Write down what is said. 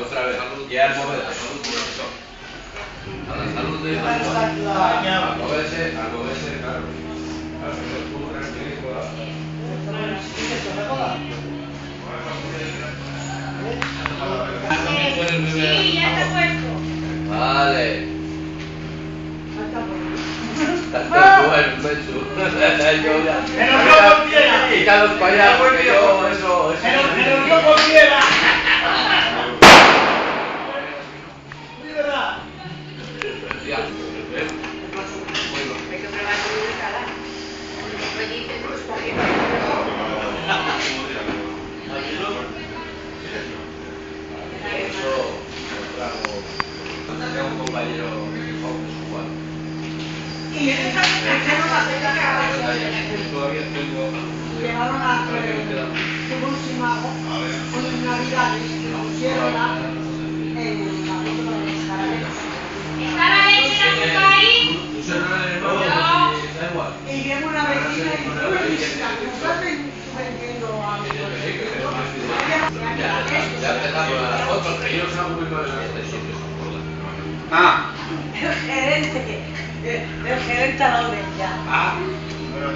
Otra vez, ya al moverse. A la salud de al moverse, claro. Sí, ya está puesto. Vale. Tanto bueno, Menchu. Quítalos para allá, porque yo eso. Pero no conviera. De verdad. Ya. Hay que probar con una cara. Pues dices, pues cogiendo. Eso lo trajo un compañero cubano. Y trajeron la fecha que Todavía tengo. llevaron a última Navidades que pusieron en la foto de los caramelos. ¿Está la leche en la copa ahí? Y viene una vecina y dice, una visita, que nos están vendiendo a mi Ya empezamos a las fotos, que yo no muy mal en el gerente a la ya. Ah, pero